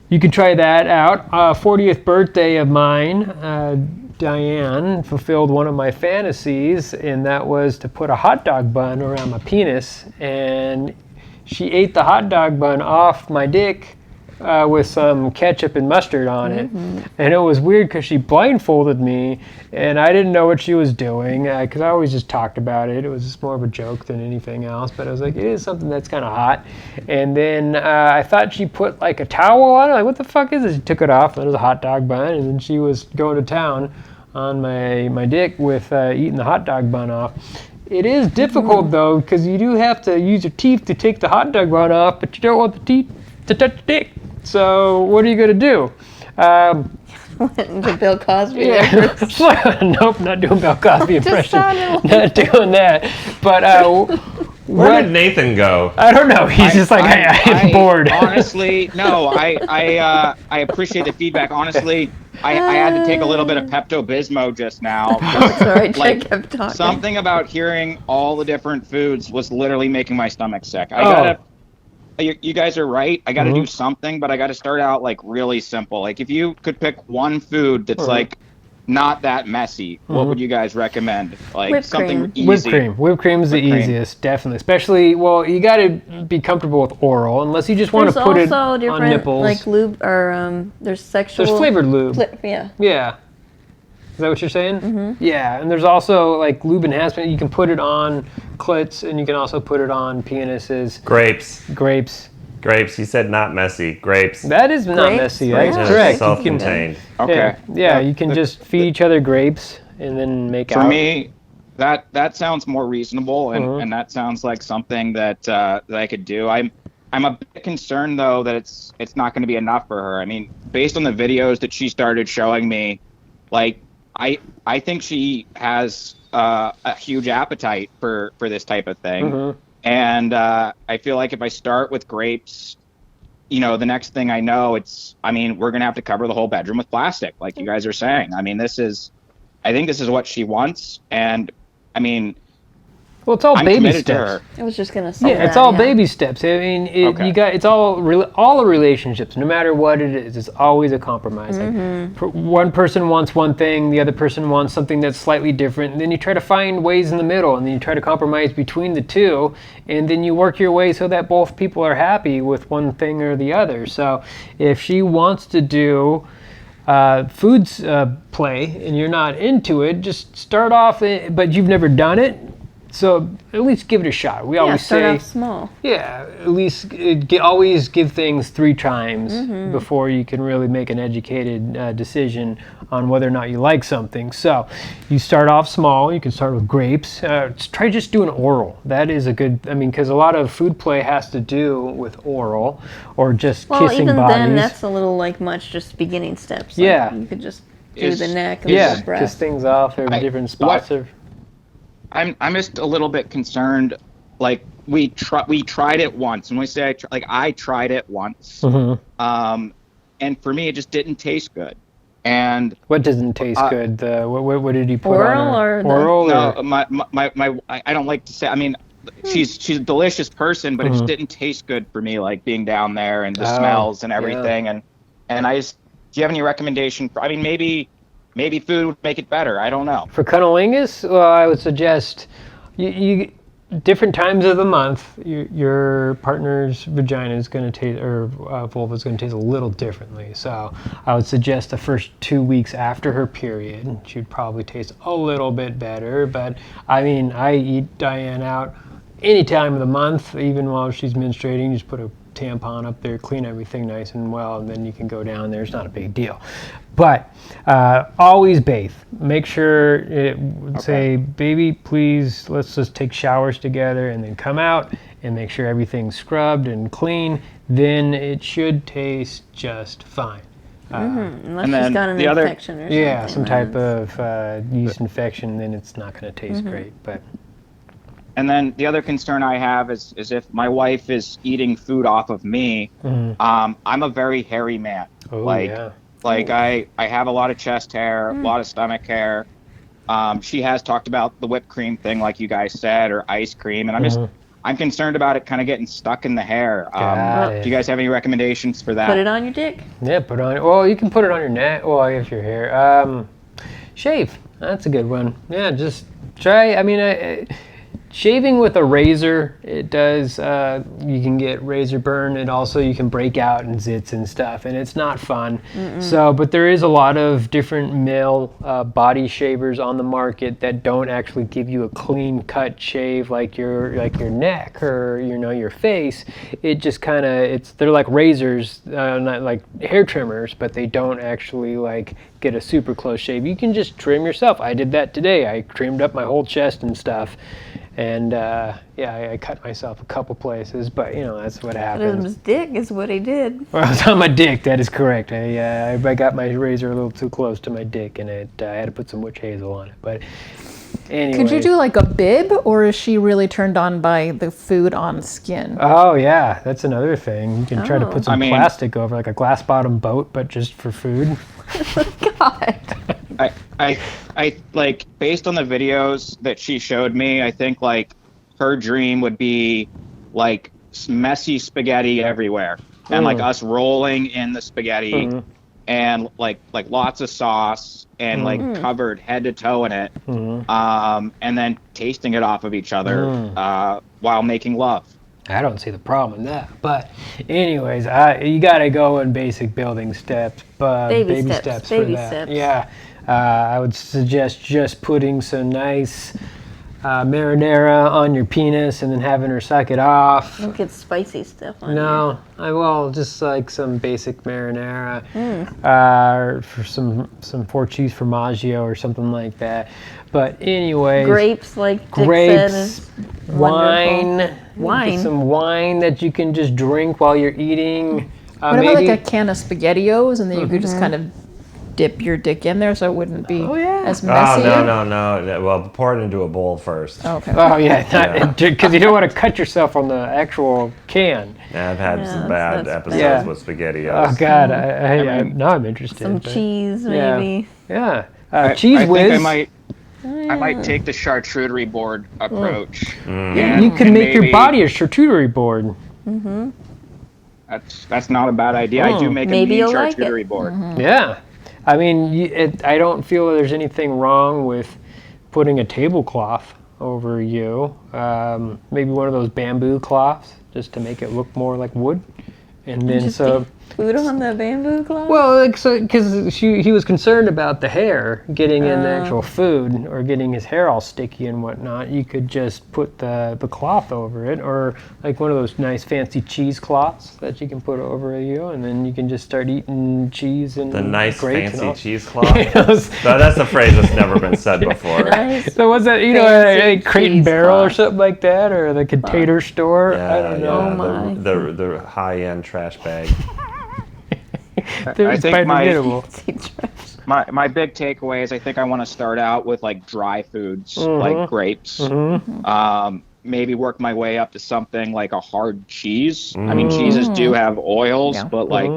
you can try that out. 40th birthday of mine, Diane fulfilled one of my fantasies, and that was to put a hot dog bun around my penis, and she ate the hot dog bun off my dick with some ketchup and mustard on it. And it was weird because she blindfolded me and I didn't know what she was doing because I always just talked about it. It was just more of a joke than anything else, but I was like, it is something that's kind of hot. And then I thought she put like a towel on it. Like, what the fuck is this? She took it off and it was a hot dog bun, and then she was going to town on my dick with eating the hot dog bun off. It is difficult though, because you do have to use your teeth to take the hot dog bun off, but you don't want the teeth to touch the dick. So what are you gonna do? Went into Bill Cosby. Yeah. Nope, not doing Bill Cosby impression. Not doing that. But where did Nathan go? I don't know. He's just like, hey, I'm bored. Honestly, no. I appreciate the feedback. Honestly, I had to take a little bit of Pepto-Bismol just now. Sorry, Like, Chet kept talking. something about hearing all the different foods was literally making my stomach sick. You guys are right. I got to do something, but I got to start out like really simple. Like if you could pick one food that's like not that messy, what would you guys recommend? Like Whipped something cream. easy. Whipped cream is the easiest, definitely. Especially, well, you got to be comfortable with oral, unless you just want to put it on nipples. Like lube or there's sexual. There's flavored lube. Yeah. Yeah. Is that what you're saying? Mm-hmm. Yeah, and there's also like lube enhancement. You can put it on clits, and you can also put it on penises. Grapes. You said not messy. Grapes. That is not messy. That's correct. Self-contained. Okay. Yeah, you can just feed each other grapes and then make out. For me, that sounds more reasonable, and that sounds like something that I could do. I'm a bit concerned though that it's not going to be enough for her. I mean, based on the videos that she started showing me, like I think she has a huge appetite for this type of thing. And I feel like if I start with grapes, the next thing I know, we're going to have to cover the whole bedroom with plastic, like you guys are saying. I think this is what she wants. And I mean, well, it's all I'm baby committed steps. to her. I was just gonna say. Yeah, it's all baby steps. I mean, it's all the relationships. No matter what it is, it's always a compromise. Like, one person wants one thing, the other person wants something that's slightly different. And then you try to find ways in the middle, and then you try to compromise between the two, and then you work your way so that both people are happy with one thing or the other. So, if she wants to do foods play and you're not into it, just start off. But you've never done it. So at least give it a shot. We always start say, off small. Yeah, at least always give things 3 times before you can really make an educated decision on whether or not you like something. So you start off small. You can start with grapes. Try just doing oral. That is a good. I mean, because a lot of food play has to do with oral or just kissing even bodies. then, that's a little like much. Just beginning steps. Like, you could just do the neck and the breast. Kiss things off at different spots. I'm just a little bit concerned. Like we tried it once, and when we say I tried it once, and for me it just didn't taste good. And what doesn't taste good? What did you put oral on her? Oral? No, my I don't like to say. I mean, she's a delicious person, but it just didn't taste good for me. Like being down there and the smells and everything. And I just, do you have any recommendation? I mean, maybe food would make it better. I don't know. For cunnilingus, well, I would suggest you different times of the month, your partner's vagina is going to taste, or vulva is going to taste a little differently. So I would suggest the first 2 weeks after her period, she'd probably taste a little bit better. But I mean, I eat Diane out any time of the month, even while she's menstruating. Just put a tampon up there, clean everything nice and well, and then you can go down there. It's not a big deal. But always bathe. Make sure say, baby, please, let's just take showers together, and then come out and make sure everything's scrubbed and clean. Then it should taste just fine. Unless she's got an infection or something. Yeah, some type of yeast infection, then it's not going to taste great. But and then the other concern I have is if my wife is eating food off of me, I'm a very hairy man. Like I have a lot of chest hair, a lot of stomach hair. She has talked about the whipped cream thing, like you guys said, or ice cream, and I'm concerned about it kind of getting stuck in the hair. Do you guys have any recommendations for that? Put it on your dick. Yeah, put on. Well, you can put it on your neck. Well, if your hair. Shave. That's a good one. Yeah, just try. I mean, Shaving with a razor, it does, you can get razor burn, and also you can break out in zits and stuff, and it's not fun. So, but there is a lot of different male body shavers on the market that don't actually give you a clean cut shave like your neck or your face. It just kind of, they're like razors, not like hair trimmers, but they don't actually like get a super close shave. You can just trim yourself. I did that today. I trimmed up my whole chest and stuff. And I cut myself a couple places, but that's what happens. His dick is what he did. Well, it's on my dick. That is correct. I got my razor a little too close to my dick, and I had to put some witch hazel on it. But anyway. Could you do like a bib, or is she really turned on by the food on skin? Oh yeah, that's another thing. You can try to put some plastic over, like a glass bottom boat, but just for food. God. I like, based on the videos that she showed me, I think like her dream would be like messy spaghetti everywhere, and like us rolling in the spaghetti, and like lots of sauce, and like covered head to toe in it, and then tasting it off of each other while making love. I don't see the problem in that, but anyways, you gotta go in basic building steps, baby steps for that. Yeah. I would suggest just putting some nice marinara on your penis and then having her suck it off. Don't get spicy stuff on No, I will just like some basic marinara, or for some 4-cheese formaggio or something like that. But anyways, grapes, like Dick said, is wine, some wine that you can just drink while you're eating. What about like a can of SpaghettiOs, and then you could just kind of dip your dick in there so it wouldn't be as messy? No. Well, pour it into a bowl first. Okay. Oh, yeah, because you don't want to cut yourself on the actual can. Yeah, I've had some bad episodes with SpaghettiOs. Oh, God, now I'm interested. Some cheese, maybe. Yeah. Cheese whiz. Think I might take the charcuterie board approach. Yeah, you can make your body a charcuterie board. That's not a bad idea. I do make a mean charcuterie board. Yeah. I mean, I don't feel there's anything wrong with putting a tablecloth over you. Maybe one of those bamboo cloths, just to make it look more like wood. And then food on the bamboo cloth? Well, because he was concerned about the hair getting in the actual food, or getting his hair all sticky and whatnot. You could just put the cloth over it, or like one of those nice fancy cheesecloths that you can put over you, and then you can just start eating cheese and the nice grapes fancy cheesecloth. No, that's a phrase that's never been said before. Nice. So what's that? A Crate and Barrel or something like that, or the Container Store? I don't know. The high-end trash bag. I think my big takeaway is I think I want to start out with like dry foods, like grapes. Maybe work my way up to something like a hard cheese. I mean, cheeses do have oils, but like,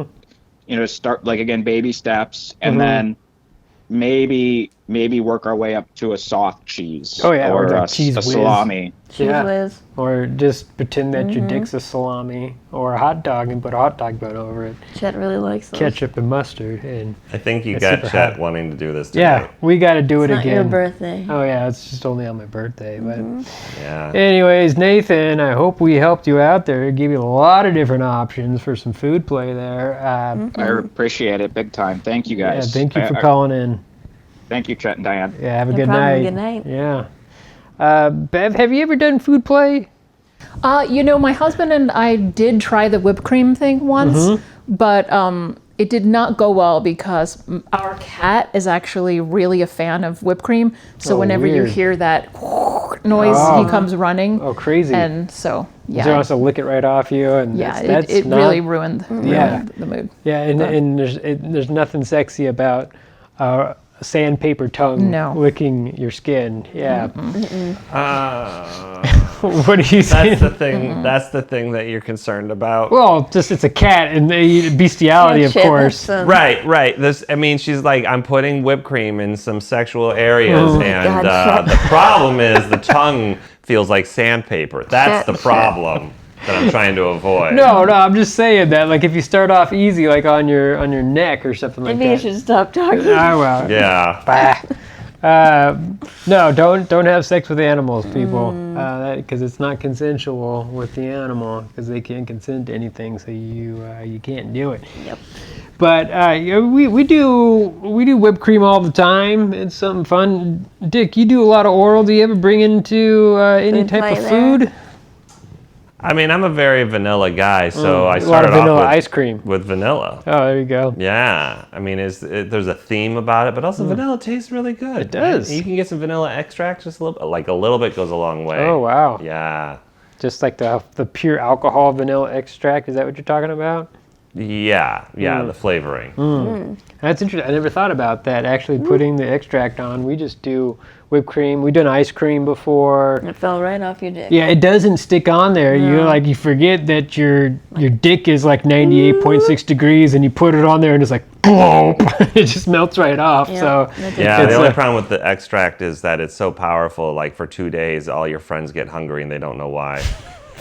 start like, again, baby steps, and then maybe work our way up to a soft cheese. Oh yeah, or a cheese whiz. Salami. Cheese whiz. Or just pretend that your dick's a salami, or a hot dog and put a hot dog bun over it. Chet really likes those. Ketchup and mustard. And I think you got Chet wanting to do this today. Yeah, we got to do it it's again. Not your birthday. Oh yeah, it's just only on my birthday. But anyways, Nathan, I hope we helped you out there. Give you a lot of different options for some food play there. I appreciate it big time. Thank you guys. Yeah, thank you for calling in. Thank you, Chet and Diane. Yeah, have a good night. Good night. Yeah. Bev, have you ever done food play? My husband and I did try the whipped cream thing once, but it did not go well because our cat is actually really a fan of whipped cream. So whenever you hear that noise, he comes running. Oh, crazy. And so, yeah. He wants to lick it right off you. And it really ruined the mood. Yeah, and there's nothing sexy about a sandpaper tongue licking your skin. Yeah. What are you saying? That's the thing. That's the thing that you're concerned about. Well, just it's a cat and bestiality, of course. Right. She's like, I'm putting whipped cream in some sexual areas, and the problem is the tongue feels like sandpaper. That's the problem that I'm trying to avoid. No, I'm just saying that, like, if you start off easy, like on your neck or something like that. Maybe you should stop talking. I will. Yeah. No, don't have sex with animals, people, because it's not consensual with the animal, because they can't consent to anything, so you can't do it. Yep. But we do whipped cream all the time. It's something fun. Dick, you do a lot of oral. Do you ever bring into any Food type fight of there? food? I mean, I'm a very vanilla guy, so I A lot started of vanilla off ice cream. with vanilla. Oh, there you go. Yeah, I mean, there's a theme about it, but also vanilla tastes really good. It does. You can get some vanilla extract, just a little bit goes a long way. Oh, wow. Yeah. Just like the pure alcohol vanilla extract. Is that what you're talking about? Yeah, the flavoring. That's interesting. I never thought about that, actually putting the extract on. We just do whipped cream. We've done ice cream before. It fell right off your dick. Yeah, it doesn't stick on there. You forget that your dick is like 98.6 degrees, and you put it on there, and it's like, bloop. It just melts right off. Yeah, So Yeah, the only problem with the extract is that it's so powerful. Like for 2 days, all your friends get hungry, and they don't know why.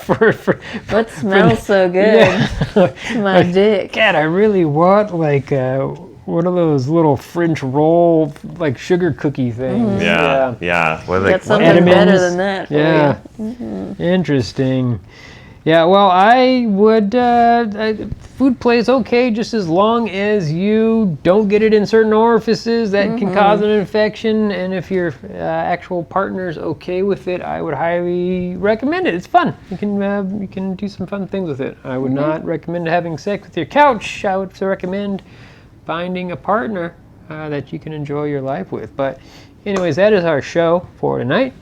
What smells so good? Yeah. My dick. God, I really want like one of those little French roll like sugar cookie things. Yeah. What are they? Got something Edamame. better than that for Yeah. you. Interesting. Yeah, well, I would, food play is okay just as long as you don't get it in certain orifices that can cause an infection. And if your actual partner's okay with it, I would highly recommend it. It's fun. You can do some fun things with it. I would not recommend having sex with your couch. I would recommend finding a partner that you can enjoy your life with. But anyways, that is our show for tonight.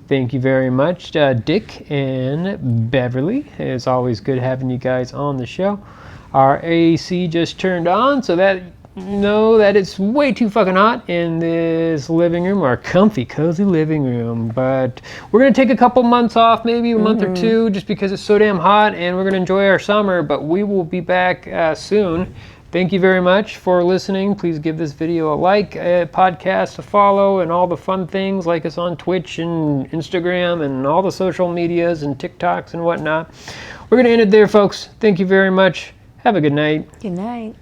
Thank you very much, Dick and Beverly. It's always good having you guys on the show. Our AC just turned on, so that it's way too fucking hot in this living room, our comfy, cozy living room. But we're going to take a couple months off, maybe a month or two, just because it's so damn hot, and we're going to enjoy our summer. But we will be back soon. Thank you very much for listening. Please give this video a like, a podcast a follow, and all the fun things. Like us on Twitch and Instagram and all the social medias and TikToks and whatnot. We're going to end it there, folks. Thank you very much. Have a good night. Good night.